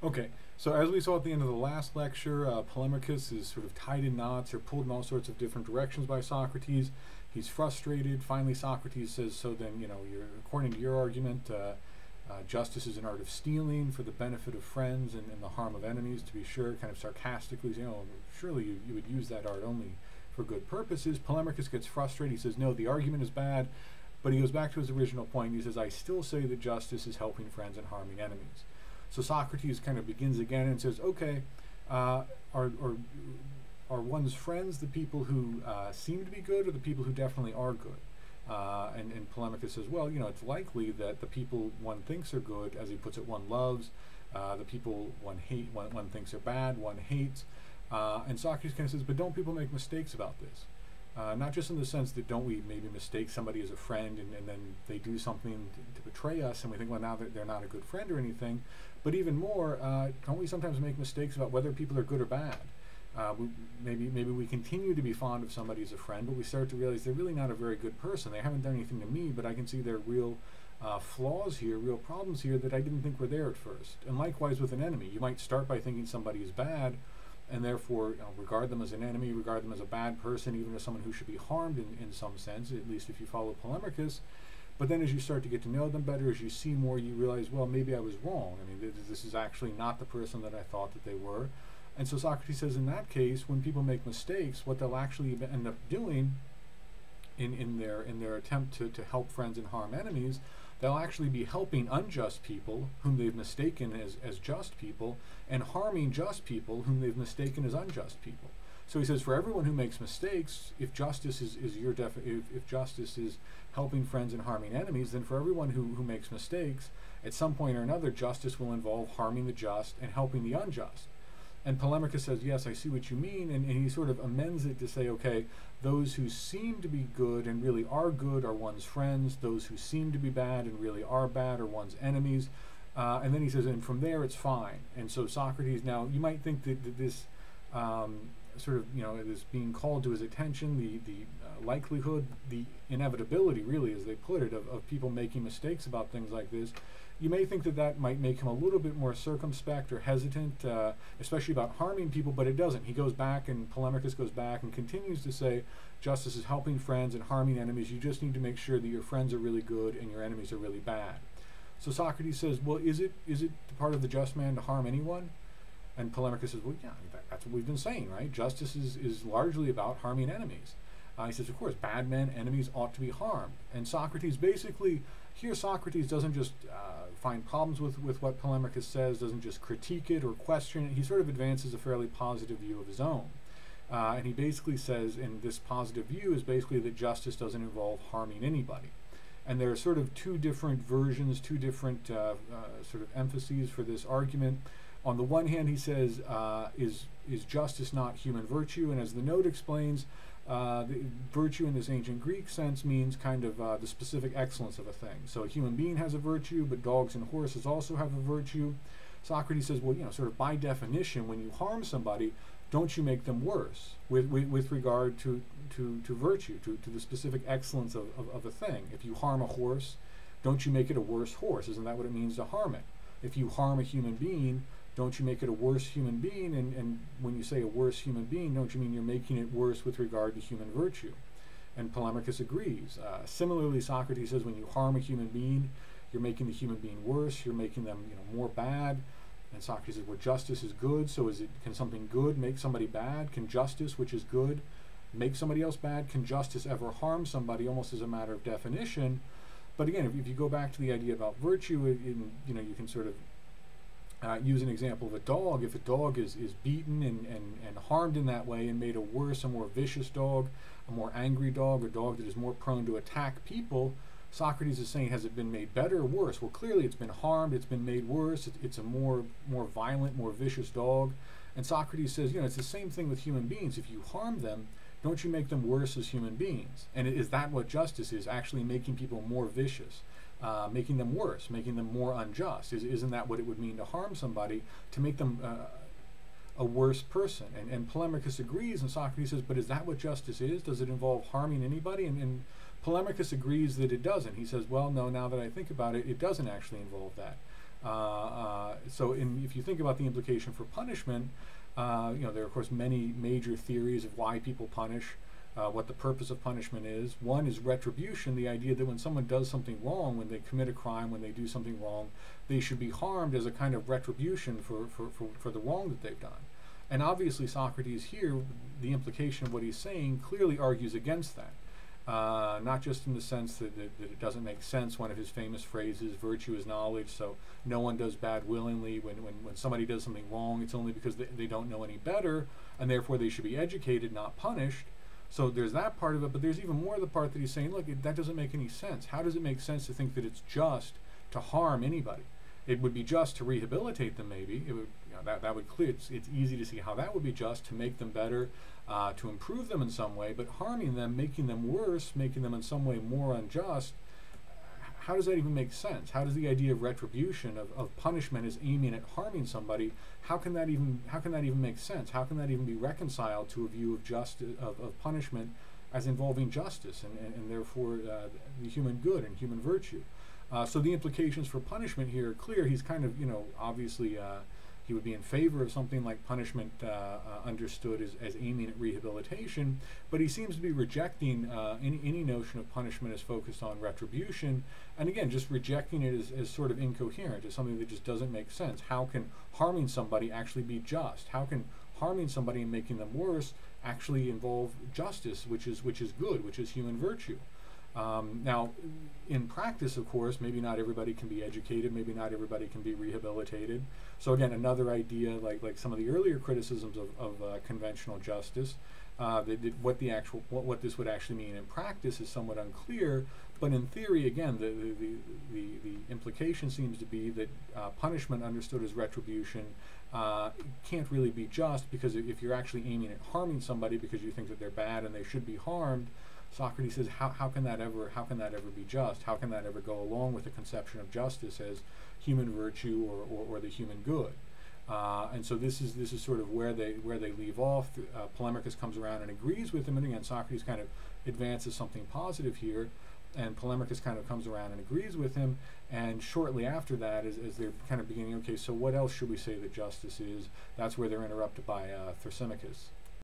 Okay, so as we saw at the end of the last lecture, Polemarchus is sort of tied in knots or pulled in all sorts of different directions by Socrates. He's frustrated. Finally, Socrates says, so then, according to your argument, justice is an art of stealing for the benefit of friends and the harm of enemies, to be sure, kind of sarcastically, surely you would use that art only for good purposes. Polemarchus gets frustrated. He says, no, the argument is bad, but he goes back to his original point. He says, I still say that justice is helping friends and harming enemies. So Socrates kind of begins again and says, okay, are one's friends the people who seem to be good, or the people who definitely are good? And Polemarchus says, well, it's likely that the people one thinks are good, as he puts it, one loves, the people one thinks are bad, one hates. And Socrates kind of says, but don't people make mistakes about this? Not just in the sense that don't we maybe mistake somebody as a friend and then they do something to betray us and we think, well, now that they're not a good friend or anything. But even more, don't we sometimes make mistakes about whether people are good or bad? Maybe we continue to be fond of somebody as a friend, but we start to realize they're really not a very good person. They haven't done anything to me, but I can see there are real flaws here, real problems here that I didn't think were there at first. And likewise with an enemy. You might start by thinking somebody is bad, and therefore regard them as an enemy, regard them as a bad person, even as someone who should be harmed in some sense, at least if you follow Polemarchus. But then as you start to get to know them better, as you see more, you realize, well, maybe I was wrong. I mean, this is actually not the person that I thought that they were. And so Socrates says in that case, when people make mistakes, what they'll actually end up doing in their attempt to help friends and harm enemies, they'll actually be helping unjust people whom they've mistaken as just people, and harming just people whom they've mistaken as unjust people. So he says, for everyone who makes mistakes, if justice is if justice is helping friends and harming enemies, then for everyone who makes mistakes, at some point or another, justice will involve harming the just and helping the unjust. And Polemarchus says, yes, I see what you mean, and he sort of amends it to say, okay, those who seem to be good and really are good are one's friends, those who seem to be bad and really are bad are one's enemies, and then he says, and from there it's fine. And so Socrates, now, you might think that this sort of, it is being called to his attention, the likelihood, the inevitability, really, as they put it, of people making mistakes about things like this. You may think that might make him a little bit more circumspect or hesitant, especially about harming people, but it doesn't. He goes back, and Polemarchus goes back and continues to say, justice is helping friends and harming enemies. You just need to make sure that your friends are really good and your enemies are really bad. So Socrates says, well, is it the part of the just man to harm anyone? And Polemarchus says, well, yeah, that's what we've been saying, right? Justice is largely about harming enemies. He says, of course, bad men, enemies ought to be harmed. And Socrates basically, here Socrates doesn't just find problems with what Polemarchus says, doesn't just critique it or question it. He sort of advances a fairly positive view of his own. And he basically says, and this positive view is basically that justice doesn't involve harming anybody. And there are sort of two different versions, two different sort of emphases for this argument. On the one hand, he says, is justice not human virtue? And as the note explains, the virtue in this ancient Greek sense means kind of the specific excellence of a thing. So a human being has a virtue, but dogs and horses also have a virtue. Socrates says, well, sort of by definition, when you harm somebody, don't you make them worse with regard to virtue, to the specific excellence of a thing. If you harm a horse, don't you make it a worse horse? Isn't that what it means to harm it? If you harm a human being, don't you make it a worse human being? And when you say a worse human being, don't you mean you're making it worse with regard to human virtue? And Polemarchus agrees. Similarly, Socrates says when you harm a human being, you're making the human being worse, you're making them more bad. And Socrates says, well, justice is good, so can something good make somebody bad? Can justice, which is good, make somebody else bad? Can justice ever harm somebody, almost as a matter of definition? But again, if you go back to the idea about virtue, you can sort of use an example of a dog. If a dog is beaten and harmed in that way and made a worse, a more vicious dog, a more angry dog, a dog that is more prone to attack people, Socrates is saying, has it been made better or worse? Well, clearly it's been harmed, it's been made worse, it's a more violent, more vicious dog. And Socrates says, it's the same thing with human beings. If you harm them, don't you make them worse as human beings? And is that what justice is, actually making people more vicious? Making them worse, making them more unjust. Isn't that what it would mean to harm somebody, to make them a worse person? And Polemarchus agrees, and Socrates says, but is that what justice is? Does it involve harming anybody? And Polemarchus agrees that it doesn't. He says, well, no, now that I think about it, it doesn't actually involve that. if you think about the implication for punishment, there are of course many major theories of why people punish, what the purpose of punishment is. One is retribution, the idea that when someone does something wrong, when they commit a crime, when they do something wrong, they should be harmed as a kind of retribution for the wrong that they've done. And obviously Socrates here, the implication of what he's saying clearly argues against that. Not just in the sense that it doesn't make sense. One of his famous phrases, virtue is knowledge, so no one does bad willingly. When somebody does something wrong, it's only because they don't know any better, and therefore they should be educated, not punished. So there's that part of it, but there's even more of the part that he's saying, look, that doesn't make any sense. How does it make sense to think that it's just to harm anybody? It would be just to rehabilitate them, maybe. It would, that would clear. It's easy to see how that would be just, to make them better, to improve them in some way. But harming them, making them worse, making them in some way more unjust, how does that even make sense? How does the idea of retribution, of punishment, as aiming at harming somebody, how can that even make sense? How can that even be reconciled to a view of of punishment as involving justice and therefore the human good and human virtue? So the implications for punishment here are clear. He's kind of, obviously he would be in favor of something like punishment understood as aiming at rehabilitation, but he seems to be rejecting any notion of punishment as focused on retribution, and again, just rejecting it as sort of incoherent, as something that just doesn't make sense. How can harming somebody actually be just? How can harming somebody and making them worse actually involve justice, which is good, which is human virtue? Now, in practice, of course, maybe not everybody can be educated, maybe not everybody can be rehabilitated. So again, another idea, like some of the earlier criticisms of conventional justice, what this would actually mean in practice is somewhat unclear. But in theory, again, the implication seems to be that punishment understood as retribution can't really be just, because if you're actually aiming at harming somebody because you think that they're bad and they should be harmed, Socrates says, how can that ever be just? How can that ever go along with the conception of justice as human virtue or the human good? And so this is sort of where they leave off. Polemarchus comes around and agrees with him, and again, Socrates kind of advances something positive here, and Polemarchus kind of comes around and agrees with him. And shortly after that, as they're kind of beginning, okay, so what else should we say that justice is? That's where they're interrupted by Thrasymachus.